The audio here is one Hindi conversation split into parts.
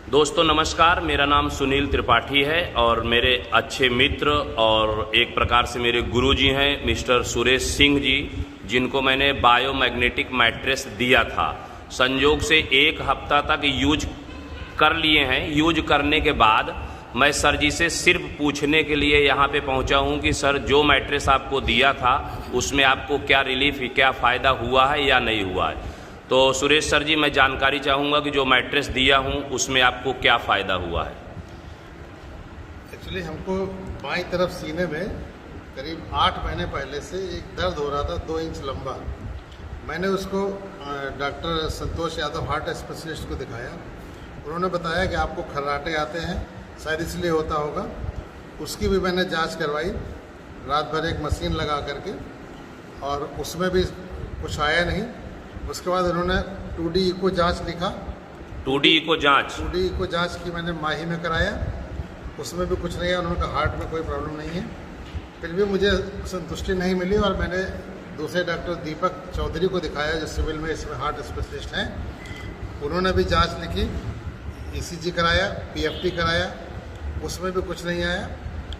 दोस्तों नमस्कार, मेरा नाम सुनील त्रिपाठी है और मेरे अच्छे मित्र और एक प्रकार से मेरे गुरुजी हैं मिस्टर सुरेश सिंह जी, जिनको मैंने बायोमैग्नेटिक मैट्रेस दिया था। संयोग से एक हफ्ता तक यूज कर लिए हैं। यूज करने के बाद मैं सर जी से सिर्फ पूछने के लिए यहाँ पे पहुँचा हूँ कि सर जो मैट्रेस आपको दिया था उसमें आपको क्या रिलीफ, क्या फ़ायदा हुआ है या नहीं हुआ है। तो सुरेश सर जी, मैं जानकारी चाहूँगा कि जो मैट्रेस दिया हूँ उसमें आपको क्या फ़ायदा हुआ है। एक्चुअली हमको बाईं तरफ सीने में करीब 8 महीने पहले से एक दर्द हो रहा था 2 इंच लंबा। मैंने उसको doctor Santosh Yadav heart specialist को दिखाया। उन्होंने बताया कि आपको खर्राटे आते हैं, शायद इसलिए होता होगा। उसकी भी मैंने जांच करवाई रात भर एक मशीन लगा करके, और उसमें भी कुछ आया नहीं। उसके बाद उन्होंने 2D इको जांच लिखा। 2D इको जांच की मैंने माही में कराया, उसमें भी कुछ नहीं है। उन्होंने कहा हार्ट में कोई प्रॉब्लम नहीं है। फिर भी मुझे संतुष्टि नहीं मिली और मैंने दूसरे डॉक्टर दीपक चौधरी को दिखाया जो सिविल में इसमें हार्ट स्पेशलिस्ट हैं। उन्होंने भी जांच लिखी, ECG कराया, PFT कराया, उसमें भी कुछ नहीं आया।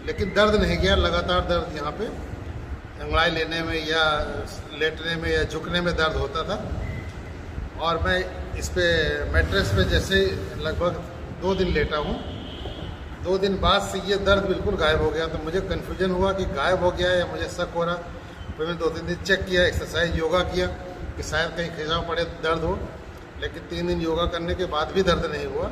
लेकिन दर्द नहीं गया, लगातार दर्द यहाँ पे अंगड़ाई लेने में या लेटने में या झुकने में दर्द होता था। और मैं इस पे मैट्रेस पे जैसे लगभग 2 दिन लेटा हूँ, 2 दिन बाद से ये दर्द बिल्कुल गायब हो गया। तो मुझे कन्फ्यूजन हुआ कि गायब हो गया या मुझे शक हो रहा। फिर मैंने 2-3 दिन चेक किया, एक्सरसाइज योगा किया कि शायद कहीं खिंचाव पड़े दर्द हो। लेकिन 3 दिन योगा करने के बाद भी दर्द नहीं हुआ।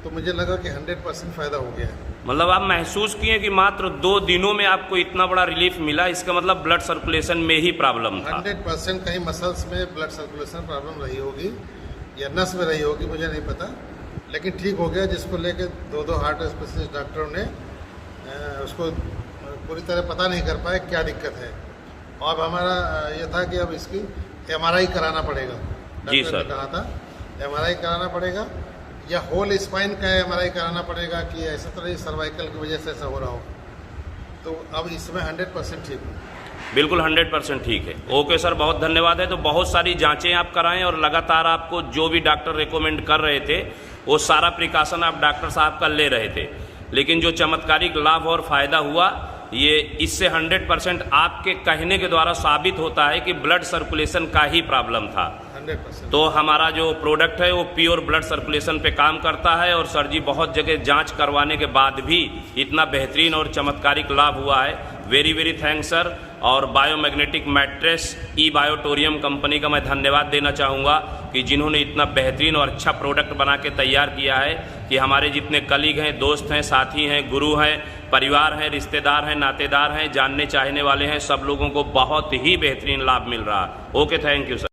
तो मुझे लगा कि 100% फ़ायदा हो गया है। मतलब आप महसूस किए कि मात्र 2 दिनों में आपको इतना बड़ा रिलीफ मिला। इसका मतलब ब्लड सर्कुलेशन में ही प्रॉब्लम था। 100% कहीं मसल्स में ब्लड सर्कुलेशन प्रॉब्लम रही होगी या नस में रही होगी, मुझे नहीं पता। लेकिन ठीक हो गया, जिसको लेके 2 हार्ट स्पेशलिस्ट डॉक्टरों ने उसको पूरी तरह पता नहीं कर पाए क्या दिक्कत है। और हमारा ये था कि अब इसकी MRI कराना पड़ेगा। जी डॉक्टर ने कहा था MRI कराना पड़ेगा, या होल स्पाइन का MRI कराना पड़ेगा कि ऐसा तो नहीं सर्वाइकल की वजह से ऐसा हो रहा हो। तो अब इसमें 100% ठीक है। बिल्कुल 100% ठीक है। ओके सर, बहुत धन्यवाद है। तो बहुत सारी जांचें आप कराएं और लगातार आपको जो भी डॉक्टर रिकमेंड कर रहे थे वो सारा प्रिकॉशन आप डॉक्टर साहब का ले रहे थे। लेकिन जो चमत्कारिक लाभ और फ़ायदा हुआ, ये इससे 100% आपके कहने के द्वारा साबित होता है कि ब्लड सर्कुलेशन का ही प्रॉब्लम था। 100%। तो हमारा जो प्रोडक्ट है वो प्योर ब्लड सर्कुलेशन पे काम करता है। और सर जी बहुत जगह जांच करवाने के बाद भी इतना बेहतरीन और चमत्कारिक लाभ हुआ है। Very very thanks sir. और बायोमैग्नेटिक मैट्रेस eBiotorium कंपनी का मैं धन्यवाद देना चाहूँगा कि जिन्होंने इतना बेहतरीन और अच्छा प्रोडक्ट बना के तैयार किया है कि हमारे जितने कलीग हैं, दोस्त हैं, साथी हैं, गुरु हैं, परिवार हैं, रिश्तेदार हैं, नातेदार हैं, जानने चाहने वाले हैं, सब लोगों को बहुत ही बेहतरीन लाभ मिल रहा है। Okay, thank you sir.